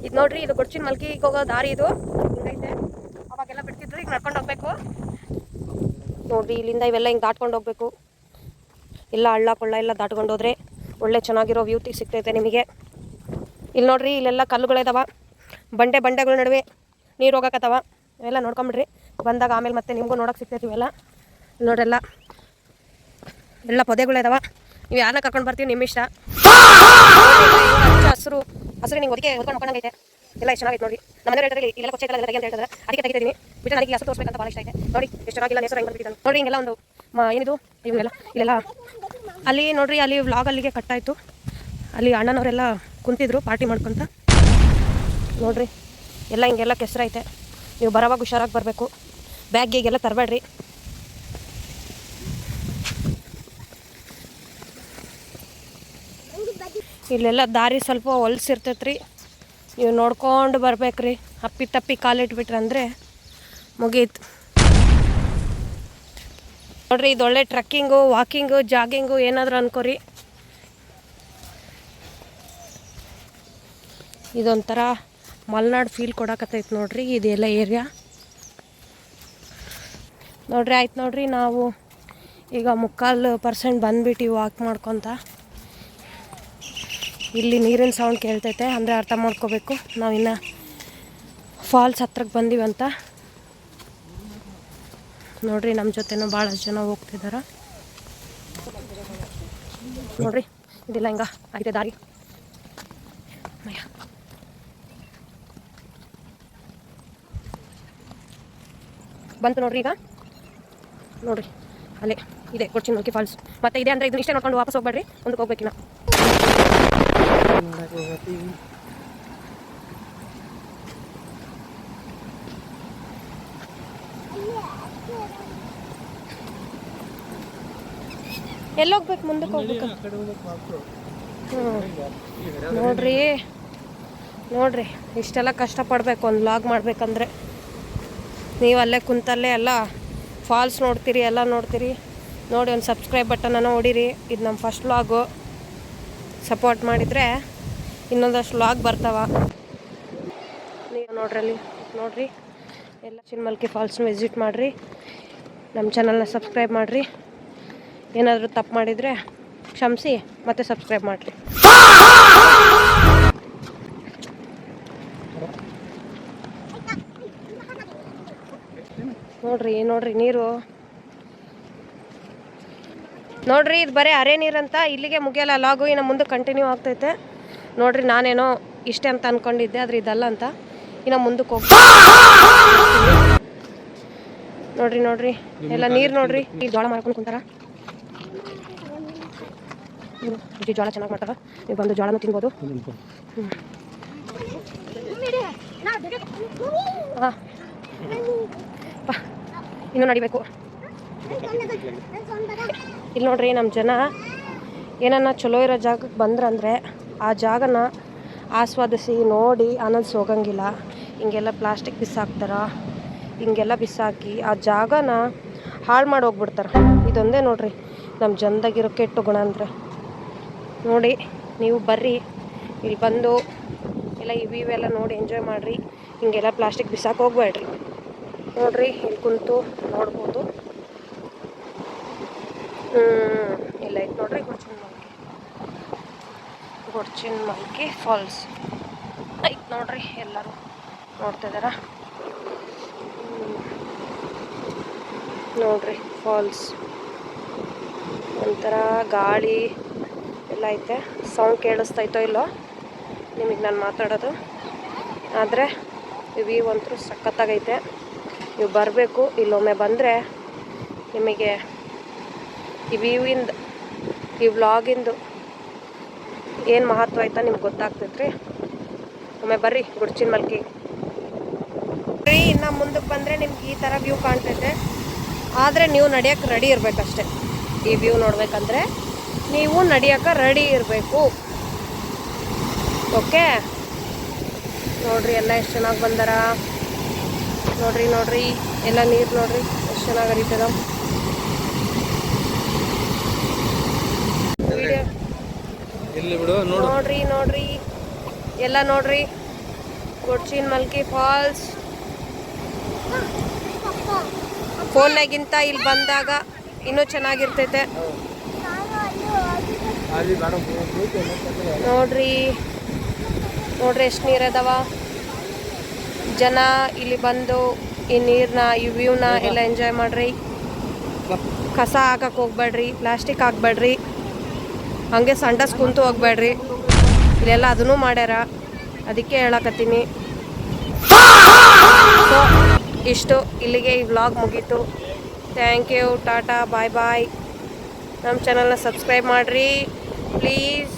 ಇದು ನೋಡ್ರಿ, ಇದು ಗೊಡ್ಚಿನ ಮಲ್ಕಿಗೆ ಹೋಗೋ ದಾರಿ. ಇದು ಹಿಂಗೈತೆ, ಅವಾಗೆಲ್ಲ ಬಿಡ್ತಿದ್ರು, ಈಗ ನಡ್ಕೊಂಡು ಹೋಗ್ಬೇಕು ನೋಡ್ರಿ. ಇಲ್ಲಿಂದ ಇವೆಲ್ಲ ಹಿಂಗೆ ದಾಟ್ಕೊಂಡು ಹೋಗ್ಬೇಕು. ಎಲ್ಲ ಹಳ್ಳ ಕೊಳ್ಳ ಎಲ್ಲ ದಾಟ್ಕೊಂಡು ಹೋದ್ರೆ ಒಳ್ಳೆ ಚೆನ್ನಾಗಿರೋ ವ್ಯೂ ಸಿಗ್ತೈತೆ ನಿಮಗೆ. ಇಲ್ಲಿ ನೋಡ್ರಿ, ಇಲ್ಲೆಲ್ಲ ಕಲ್ಲುಗಳಿದಾವ, ಬಂಡೆಗಳ ನಡುವೆ ನೀರು ಹೋಗಕತ್ತವ. ಇವೆಲ್ಲ ನೋಡ್ಕೊಂಬಿಡ್ರಿ ಬಂದಾಗ, ಆಮೇಲೆ ಮತ್ತೆ ನಿಮಗೂ ನೋಡೋಕೆ ಸಿಗ್ತೈತಿ ಇವೆಲ್ಲ. ನೋಡ್ರೆಲ್ಲ ಎಲ್ಲ ಪೊದೆಗಳಿದಾವ. ನೀವು ಯಾರನ್ನ ಕರ್ಕೊಂಡು ಬರ್ತೀವಿ ನಿಮ್ಮ ಇಷ್ಟ. ಹಸಿರು ನಿಂಗೆ ಒದಕ್ಕೆ ಹೊತ್ಕೊಂಡು ಹೋಗೋಣಂಗೈತೆ. ಎಲ್ಲ ಎಷ್ಟು ಚೆನ್ನಾಗೈತೆ ನೋಡಿ. ನಮ್ಮ ಮನೆ ಹೇಳ್ತಾರೆ ಇಲ್ಲೆಲ್ಲ ಕೊಚ್ಚೆ ಎಲ್ಲ ಅಂತ ಹೇಳ್ತಾರೆ. ಅದಕ್ಕೆ ತೆಗಿತೀನಿ ಬಿಟ್ಟು ನನಗೆ ಹಸಿರು ತೋರಿಸ್ಬೇಕಂತ ಭಾಳ ಇಷ್ಟ ಐತೆ. ನೋಡಿ ಎಷ್ಟು ಚೆನ್ನಾಗಿಲ್ಲ ಹೆಸರು ಹೆಂಗೆ ಬಂದ್ಬಿಟ್ಟಿದ್ದಾನೆ ನೋಡಿ. ಹಿಂಗೆಲ್ಲ ಒಂದು ಏನಿದು ಇವೆಲ್ಲ ಇಲ್ಲೆಲ್ಲ ಅಲ್ಲಿ ನೋಡ್ರಿ, ಅಲ್ಲಿ ವ್ಲಾಗ್ ಅಲ್ಲಿಗೆ ಕಟ್ಟಾಯಿತು. ಅಲ್ಲಿ ಅಣ್ಣನವರೆಲ್ಲ ಕುಂತಿದ್ರು ಪಾರ್ಟಿ ಮಾಡ್ಕೊತ ನೋಡ್ರಿ. ಎಲ್ಲ ಹಿಂಗೆಲ್ಲ ಕೆಸರೈತೆ. ನೀವು ಬರೋವಾಗ ಹುಷಾರಾಗಿ ಬರಬೇಕು. ಬ್ಯಾಗಿಗೆಲ್ಲ ತರಬೇಡ್ರಿ. ಇಲ್ಲೆಲ್ಲ ದಾರಿ ಸ್ವಲ್ಪ ಹೊಲ್ಸಿರ್ತೈತ್ರಿ, ನೀವು ನೋಡ್ಕೊಂಡು ಬರ್ಬೇಕ್ರಿ. ಅಪ್ಪಿ ತಪ್ಪಿ ಕಾಲಿಟ್ಬಿಟ್ರಿ ಅಂದರೆ ಮುಗೀತು ನೋಡ್ರಿ. ಇದೊಳ್ಳೆ ಟ್ರಕ್ಕಿಂಗು, ವಾಕಿಂಗು, ಜಾಗಿಂಗು ಏನಾದರೂ ಅನ್ಕೋರಿ. ಇದೊಂಥರ ಮಲೆನಾಡು ಫೀಲ್ ಕೊಡಕತ್ತೈತೆ ನೋಡ್ರಿ ಇದೆಲ್ಲ ಏರಿಯಾ ನೋಡ್ರಿ. ಆಯ್ತು ನೋಡ್ರಿ, ನಾವು ಈಗ 3/4% ಬಂದುಬಿಟ್ಟು ವಾಕ್ ಮಾಡ್ಕೊತ. ಇಲ್ಲಿ ನೀರಿನ ಸೌಂಡ್ ಕೇಳ್ತೈತೆ ಅಂದರೆ ಅರ್ಥ ಮಾಡ್ಕೋಬೇಕು ನಾವಿನ್ನು ಫಾಲ್ಸ್ ಹತ್ರಕ್ಕೆ ಬಂದೀವಂತ. ನೋಡ್ರಿ, ನಮ್ಮ ಜೊತೆನೂ ಭಾಳಷ್ಟು ಜನ ಹೋಗ್ತಿದ್ದಾರೆ ನೋಡ್ರಿ. ಇದೆಲ್ಲ ಹಿಂಗ ಆಗಿದೆ ದಾರಿ. ಬಂತು ನೋಡ್ರಿ. ಈಗ ನೋಡ್ರಿ, ಅಲ್ಲೇ ಇದೆ ಗೊಡ್ಚಿನ ಮಲ್ಕಿ ಫಾಲ್ಸ್. ಮತ್ತೆ ಇದೆ ಅಂದರೆ ಇದನ್ನ ಇಷ್ಟೇ ನೋಡ್ಕೊಂಡು ವಾಪಸ್ ಹೋಗ್ಬೇಡ್ರಿ, ಮುಂದಕ್ಕೆ ಹೋಗ್ಬೇಕಿನ. ಎಲ್ಲೋಗ್ಬೇಕು, ಮುಂದಕ್ಕೆ ಹೋಗ್ಬೇಕು. ನೋಡ್ರಿ ಇಷ್ಟೆಲ್ಲ ಕಷ್ಟಪಡಬೇಕು ಒಂದು ವ್ಲಾಗ್ ಮಾಡ್ಬೇಕಂದ್ರೆ. ನೀವು ಅಲ್ಲೇ ಕುಂತಲ್ಲೇ ಎಲ್ಲ ಫಾಲ್ಸ್ ನೋಡ್ತೀರಿ, ಎಲ್ಲ ನೋಡ್ತೀರಿ. ನೋಡಿ, ಒಂದು ಸಬ್ಸ್ಕ್ರೈಬ್ ಬಟನನ್ನು ಹೊಡೀರಿ. ಇದು ನಮ್ಮ ಫಸ್ಟ್ ವ್ಲಾಗು. ಸಪೋರ್ಟ್ ಮಾಡಿದರೆ ಇನ್ನೊಂದಷ್ಟು ವ್ಲಾಗ್ ಬರ್ತಾವ. ನೀವು ನೋಡ್ರಿ ಎಲ್ಲ ಚಿನ್ಮಲ್ಕಿ ಫಾಲ್ಸ್ನ ವಿಸಿಟ್ ಮಾಡಿರಿ. ನಮ್ಮ ಚಾನಲ್ನ ಸಬ್ಸ್ಕ್ರೈಬ್ ಮಾಡಿರಿ. ಏನಾದರೂ ತಪ್ಪು ಮಾಡಿದರೆ ಕ್ಷಮಿಸಿ, ಮತ್ತೆ ಸಬ್ಸ್ಕ್ರೈಬ್ ಮಾಡಿರಿ. ನೋಡ್ರಿ ನೀರು ನೋಡ್ರಿ. ಇದು ಬರೀ ಅರೆ ನೀರಂತ, ಇಲ್ಲಿಗೆ ಮುಗಿಯಲ್ಲ ಲಾಗು, ಇನ್ನು ಮುಂದೆ ಕಂಟಿನ್ಯೂ ಆಗ್ತೈತೆ ನೋಡ್ರಿ. ನಾನೇನೋ ಇಷ್ಟೇ ಅಂತ ಅಂದ್ಕೊಂಡಿದ್ದೆ, ಆದರೆ ಇದಲ್ಲ ಅಂತ. ಇನ್ನು ಮುಂದಕ್ಕೆ ಹೋಗಿ ನೋಡ್ರಿ ಎಲ್ಲ ನೀರು ನೋಡ್ರಿ. ಈಗ ಜೋಳ ಮಾಡ್ಕೊಂಡು ಕುಂತಾರ. ಜೋಳ ಚೆನ್ನಾಗಿ ಮಾಡ್ತಾರ, ನೀವು ಬಂದು ಜೋಳನೂ ತಿನ್ಬೋದು. ಹಾಂ, ಇನ್ನೂ ನಡಿಬೇಕು. ಇಲ್ಲಿ ನೋಡ್ರಿ, ನಮ್ಮ ಜನ ಏನನ್ನ ಚಲೋ ಇರೋ ಜಾಗಕ್ಕೆ ಬಂದ್ರಂದರೆ ಆ ಜಾಗನ ಆಸ್ವಾದಿಸಿ ನೋಡಿ ಆನಂದಿಸಿ ಹೋಗಂಗಿಲ್ಲ. ಹಿಂಗೆಲ್ಲ ಪ್ಲಾಸ್ಟಿಕ್ ಬಿಸಾಕ್ತಾರ, ಹಿಂಗೆಲ್ಲ ಬಿಸಾಕಿ ಆ ಜಾಗನ ಹಾಳು ಮಾಡಿ ಹೋಗ್ಬಿಡ್ತಾರೆ. ಇದೊಂದೇ ನೋಡ್ರಿ ನಮ್ಮ ಜನದಾಗಿರೋ ಕೆಟ್ಟ ಗುಣ ಅಂದರೆ. ನೋಡಿ, ನೀವು ಬರ್ರಿ, ಇಲ್ಲಿ ಬಂದು ಎಲ್ಲ ಈ ವ್ಯೂ ಎಲ್ಲ ನೋಡಿ ಎಂಜಾಯ್ ಮಾಡಿರಿ. ಹಿಂಗೆಲ್ಲ ಪ್ಲಾಸ್ಟಿಕ್ ಬಿಸಾಕಿ ಹೋಗ್ಬೇಡ್ರಿ. ನೋಡ್ರಿ, ಇಲ್ಲಿ ಕುಂತು ನೋಡ್ಬೋದು. ಇಲ್ಲ ಐತೆ ನೋಡ್ರಿ ಗೊಡ್ಚಿನ ಮಲ್ಕಿ ಫಾಲ್ಸ್ ಐತೆ ನೋಡ್ರಿ. ಎಲ್ಲರೂ ನೋಡ್ತಿದಾರ ನೋಡ್ರಿ. ಫಾಲ್ಸ್ ಒಂಥರ ಗಾಳಿ ಎಲ್ಲ ಐತೆ. ಸೌಂಡ್ ಕೇಳಿಸ್ತೈತೋ ಇಲ್ಲೋ ನಿಮಗೆ ನಾನು ಮಾತಾಡೋದು, ಆದರೆ ವ್ಯೂ ಅಂತೂ ಸಖತ್ತಾಗೈತೆ. ನೀವು ಬರಬೇಕು. ಇಲ್ಲೊಮ್ಮೆ ಬಂದರೆ ನಿಮಗೆ ಈ ವ್ಯೂವಿಂದ, ಈ ವ್ಲಾಗಿಂದು ಏನು ಮಹತ್ವ ಆಯ್ತಾ ನಿಮ್ಗೆ ಗೊತ್ತಾಗ್ತೈತ್ರಿ. ಒಮ್ಮೆ ಬರ್ರಿ ಗೊಡ್ಚಿನ ಮಲ್ಕಿ. ಇನ್ನು ಮುಂದಕ್ಕೆ ಬಂದರೆ ನಿಮ್ಗೆ ಈ ಥರ ವ್ಯೂ ಕಾಣ್ತೈತೆ. ಆದರೆ ನೀವು ನಡೆಯೋಕ್ಕೆ ರೆಡಿ ಇರಬೇಕಷ್ಟೆ. ಈ ವ್ಯೂ ನೋಡ್ಬೇಕಂದ್ರೆ ನೀವು ನಡೆಯೋಕ್ಕೆ ರೆಡಿ ಇರಬೇಕು. ಓಕೆ. ನೋಡ್ರಿ ಎಲ್ಲ ಎಷ್ಟು ಚೆನ್ನಾಗಿ ಬಂದಾರ. ನೋಡ್ರಿ ಎಲ್ಲ ನೀರು ನೋಡ್ರಿ ಎಷ್ಟು ಚೆನ್ನಾಗಿ ಹರಿತದ. ನೋಡ್ರಿ ಎಲ್ಲ ನೋಡ್ರಿ ಗೊಡ್ಚಿನ್ ಮಲ್ಕಿ ಫಾಲ್ಸ್. ಫೋನ್ನಾಗಿಂತ ಇಲ್ಲಿ ಬಂದಾಗ ಇನ್ನೂ ಚೆನ್ನಾಗಿರ್ತೈತೆ. ನೋಡ್ರಿ ಎಷ್ಟು ನೀರದವ. ಜನ ಇಲ್ಲಿ ಬಂದು ಈ ನೀರನ್ನ ಈ ವ್ಯೂನ ಎಲ್ಲ ಎಂಜಾಯ್ ಮಾಡ್ರಿ. ಕಸ ಹಾಕಕ್ಕೆ ಹೋಗ್ಬೇಡ್ರಿ, ಪ್ಲಾಸ್ಟಿಕ್ ಹಾಕ್ಬೇಡ್ರಿ, ಹಂಗೆ ಸಂಡಸ್ ಕುಂತು ಹೋಗ್ಬೇಡ್ರಿ. ಇಲ್ಲೆಲ್ಲ ಅದನ್ನೂ ಮಾಡ್ಯಾರ, ಅದಕ್ಕೆ ಹೇಳಕತ್ತೀನಿ. ಸೊ ಇಷ್ಟು ಇಲ್ಲಿಗೆ ಈ ವ್ಲಾಗ್ ಮುಗೀತು. ಥ್ಯಾಂಕ್ ಯು, ಟಾಟಾ, ಬಾಯ್ ಬಾಯ್. ನಮ್ಮ ಚಾನಲ್ನ ಸಬ್ಸ್ಕ್ರೈಬ್ ಮಾಡಿರಿ ಪ್ಲೀಸ್.